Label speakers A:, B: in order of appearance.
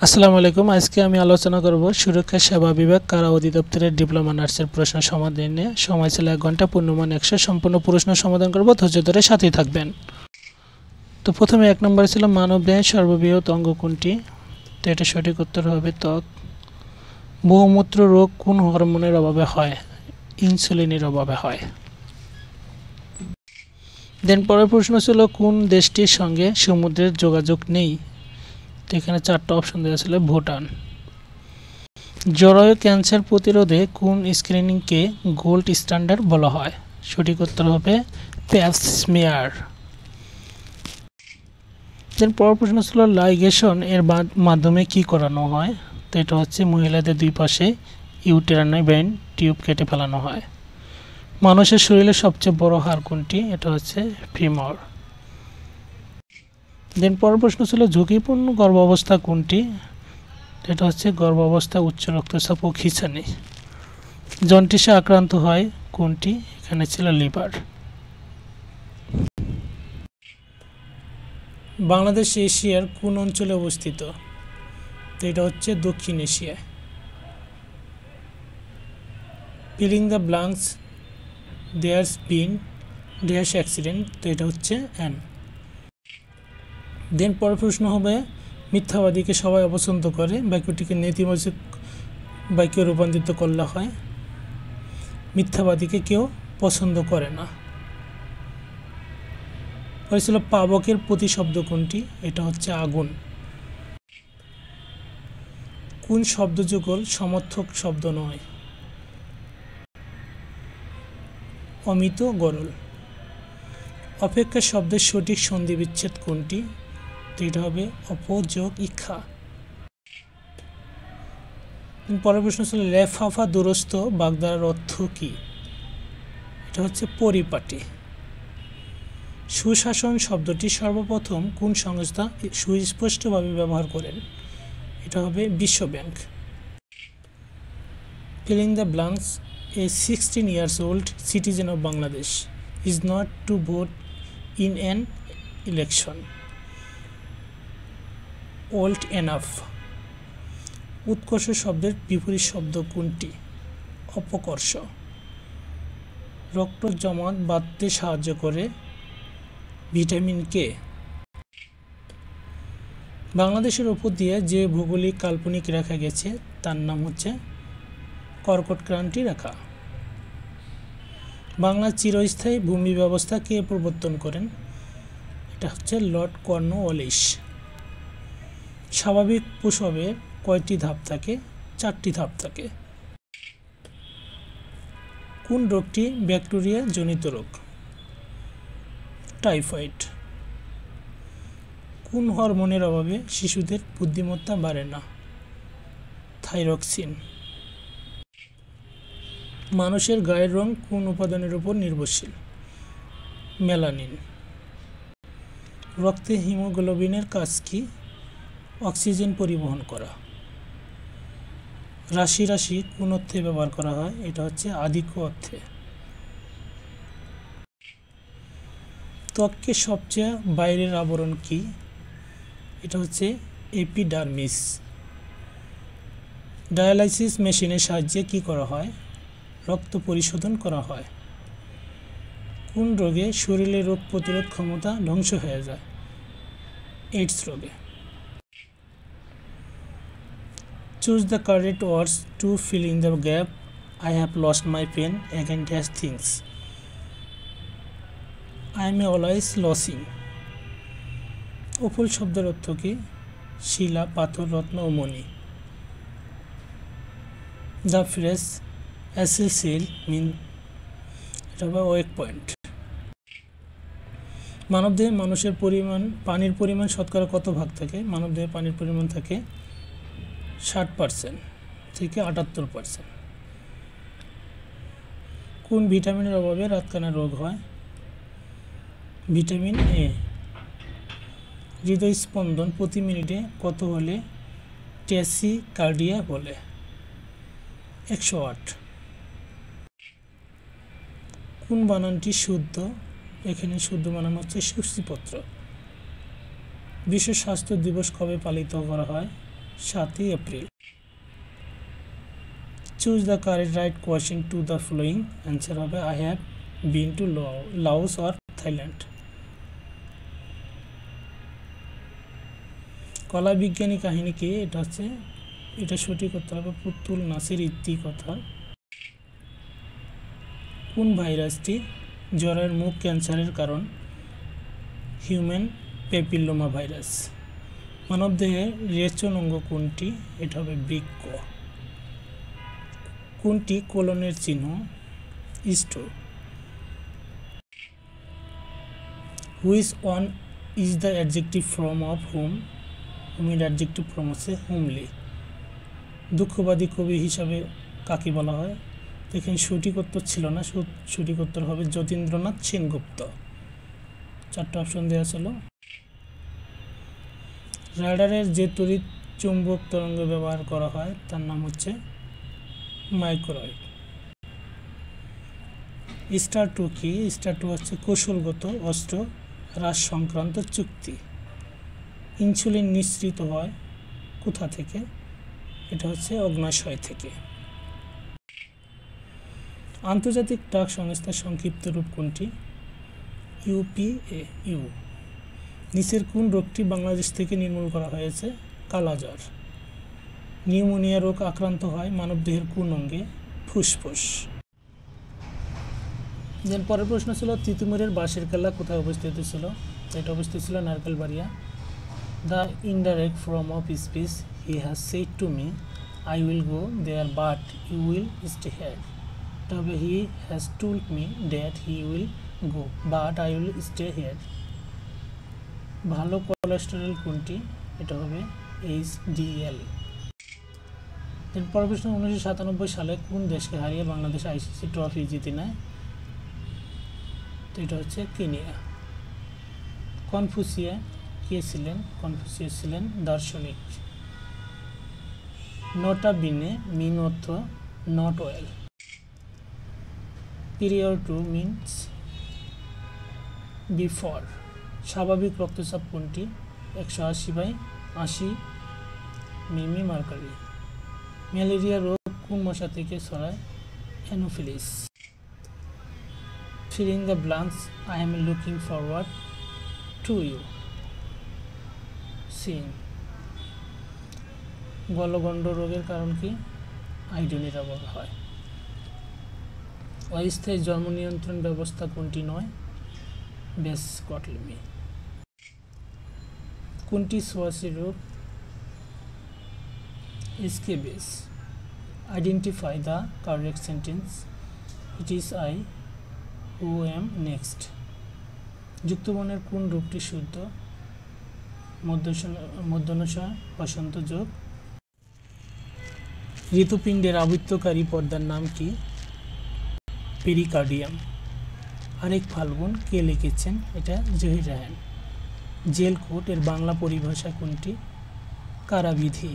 A: আসসালামু আলাইকুম। আজকে আমি আলোচনা করব সুরক্ষা সেবা বিভাগ কারা অধিদপ্তরের ডিপ্লোমা নার্সের প্রশ্ন সমাধান নিয়ে। সময় ছিল 1 ঘন্টা, পূর্ণমান 100। সম্পূর্ণ প্রশ্ন সমাধান করব, ধৈর্য ধরে সাথেই থাকবেন। তো প্রথমে 1 নম্বরে ছিল মানবদেহের সর্ববৃহৎ অঙ্গ কোনটি? তো এটা সঠিক উত্তর হবে ত্বক। বহুমূত্র রোগ কোন হরমোনের অভাবে হয়? ইনসুলিনের অভাবে হয়। দেন পরের প্রশ্ন ছিল কোন দেশটির সঙ্গে সমুদ্রের যোগাযোগ নেই? তো এখানে 4টা অপশন দেওয়া ছিল। ভুটান। জরায়ু ক্যান্সার প্রতিরোধে কোন স্ক্রিনিংকে গোল্ড স্ট্যান্ডার্ড বলা হয়? সঠিক উত্তর হবে প্যাপ স্মিয়ার। দেন পরের প্রশ্ন ছিল লাইগেশন এর মাধ্যমে কি করানো হয়? তো এটা হচ্ছে মহিলাদের 2 পাশে ইউটেরাইন ভেইন টিউব কেটে ফেলানো হয়। মানুষের শরীরে সবচেয়ে বড় হাড় কোনটি? এটা হচ্ছে ফিমর। দেন পরের প্রশ্ন ছিল ঝুঁকিপূর্ণ গর্ভাবস্থা কোনটি? এটা হচ্ছে গর্ভাবস্থা, উচ্চ রক্তচাপ ও খিঁচানি। জন্ডিসে আক্রান্ত হয় কোনটি? এখানে ছিল লিভার। বাংলাদেশ এশিয়ার কোন অঞ্চলে অবস্থিত? তো এটা হচ্ছে দক্ষিণ এশিয়ায়। Filling the blanks there's bin dash accident. তো এটা হচ্ছে অ্যান। দেন পরের প্রশ্ন হবে মিথ্যাবাদীকে সবাই অপছন্দ করে, বাক্যটিকে নেতিবাচক বাক্যে রূপান্তরিত করলে হয়। মিথ্যাবাদীকে কেউ পছন্দ করে না। পরে ছিল পাবকের প্রতিশব্দ কোনটি? এটা হচ্ছে আগুন। কোন শব্দযুগল সমর্থক শব্দ নয়? অমিত গরল। অপেক্ষা শব্দের সঠিক সন্ধি বিচ্ছেদ কোনটি? এটা হবে অপযোগ ইক্ষা। পরের প্রশ্ন ছিল লেফাফা দুরস্থ বাগধারার অর্থ কি? এটা হচ্ছে পরিপাটি। সুশাসন শব্দটি সর্বপ্রথম কোন সংস্থা সুস্পষ্টভাবে ব্যবহার করেন? এটা হবে বিশ্ব bank. Filling the blanks A 16 years old citizen of Bangladesh is not to vote in an election. Old enough. উৎকর্ষ শব্দের বিপরীত শব্দ কোনটি? অপকর্ষ। রক্ত জমাট বাঁধতে সাহায্য করে ভিটামিন কে। বাংলাদেশের উপর দিয়ে যে ভৌগোলিক কাল্পনিক রেখা গেছে তার নাম হচ্ছে কর্কটক্রান্তি রেখা। বাংলার চিরস্থায়ী ভূমি ব্যবস্থা কে প্রবর্তন করেন? এটা হচ্ছে লর্ড কর্নওয়ালিস। স্বাভাবিক প্রসবের কয়টি ধাপ থাকে? 4টি ধাপ থাকে। কোন রোগটি ব্যাকটেরিয়া জনিত রোগ? টাইফয়েড। কোন হরমোনের অভাবে শিশুদের বুদ্ধিমত্তা বাড়ে না? থাইরক্সিন। মানুষের গায়ের রং কোন উপাদানের উপর নির্ভরশীল? মেলানিন। রক্তে হিমোগ্লোবিনের কাজ কি? অক্সিজেন পরিবহন করা। রাশি রাশি কোন অর্থে ব্যবহার করা হয়? এটা হচ্ছে আধিক্য অর্থে। ত্বকের সবচেয়ে বাইরের আবরণ কি? এটা হচ্ছে এপিডার্মিস। ডায়ালাইসিস মেশিনের সাহায্যে কি করা হয়? রক্ত পরিশোধন করা হয়। কোন রোগে শরীরের রোগ প্রতিরোধ ক্ষমতা ধ্বংস হয়ে যায়? এইডস রোগে। Choose the correct words to fill in the gap. I have lost my pen again dash things. I am always losing. উপল শব্দের অর্থ কি? শিলা, পাথর, রত্ন ও মণি। দ্য ফ্রেজ অ্যাসেসিল মিন এটা হবে ওয়েক পয়েন্ট। মানবদেহে পানির পরিমাণ শতকরা কত ভাগ থাকে? মানবদেহে পানির পরিমাণ থাকে 60% থেকে 78%। কোন ভিটামিনের অভাবে রাতকানা রোগ হয়? Vitamin A. হৃদয় স্পন্দন প্রতি মিনিটে কত হলে ট্যাচিকার্ডিয়া বলে? 108। কোন বানানটি শুদ্ধ? এখানে শুদ্ধ বানান হচ্ছে সূচিপত্র। বিশ্ব স্বাস্থ্য দিবস কবে পালিত করা হয়? 7 April. Choose the correct right question to the following. Answer হবে I have been to Laos or Thailand. কলা বিজ্ঞানী কাহিনী কি? এটা সঠিক উত্তর হবে পুতুল নাসির ইত্তিকথা। কোন ভাইরাসটি জ্বরের মুখ ক্যান্সারের কারণ? Human papilloma virus. মানবদেহের রেচন অঙ্গ কোনটি? এটা হবে বৃক্ক। কোনটি কোলনের চিহ্ন? Store. Which one is the adjective form of whom? হুমের অ্যাডজেক্টিভ ফর্ম হচ্ছে হুমলি। দুঃখবাদী কবি হিসাবে কাকে বলা হয়? দেখেন সঠিক উত্তর ছিল না, সঠিক উত্তর হবে যতীন্দ্রনাথ সেনগুপ্ত। 4টা অপশন দেওয়া ছিল। রাডারের যে তড়িৎ চুম্বক তরঙ্গ ব্যবহার করা হয় তার নাম হচ্ছে মাইক্রোওয়েভ। স্টার 2 কি? স্টার 2 হচ্ছে কৌশলগত অস্ত্র হ্রাস সংক্রান্ত চুক্তি। ইনসুলিন নিঃসৃত হয় কোথা থেকে? এটা হচ্ছে অগ্ন্যাশয় থেকে। আন্তর্জাতিক ডাক সংস্থার সংক্ষিপ্ত রূপ কোনটি? ইউপিএ। নিচের কোন রোগটি বাংলাদেশ থেকে নির্মূল করা হয়েছে? কালাজ্বর। নিউমোনিয়া রোগ আক্রান্ত হয় মানবদেহের কোন অঙ্গে? ফুসফুস। দেন পরের প্রশ্ন ছিল তিতুমিরের বাঁশের কেল্লা কোথায় অবস্থিত ছিল? এটা অবস্থিত ছিল Narkelberia. The indirect form of speech he has said to me I will go there but you will stay here. তবে he has told me that he will go but I will stay here. ভালো cholesterol কোনটি? এটা হবে HDL। দেন পরের প্রশ্ন 1997 সালে কোন দেশকে হারিয়ে বাংলাদেশ আইসিসি ট্রফি জিতে নেয়? তো এটা হচ্ছে কেনিয়া। কনফুসিয়া কে ছিলেন? কনফুসিয়াস ছিলেন দার্শনিক। নটা বিনে মিন অর্থ not well. Period two means before. স্বাভাবিক রক্তচাপ কোনটি? 180/80 মিমি মার্কারি। ম্যালেরিয়া রোগ কোন মশা থেকে ছড়ায়? Anopheles. fill in the blanks. I am looking forward to you seeing. গলগণ্ড রোগের কারণ কি? আয়োডিনের অভাব হয়। অস্থায়ী জন্ম নিয়ন্ত্রণ ব্যবস্থা কোনটি নয়? বেসকটলিমি। কোনটি সোয়াসি রোগ? Scabies. Identify the correct sentence. It is I who am next. যুক্তবর্ণের কোন রূপটি শুদ্ধ? মধ্যনশয় বসন্ত যোগ। ঋতুপিণ্ডের আবৃত্তকারী পর্দার নাম কি? পেরিকার্ডিয়াম। আরেক ফাল্গুন কে লিখেছেন? এটা জহির রায়হান। জেল কোড এর বাংলা পরিভাষা কোনটি? কারাবিধি।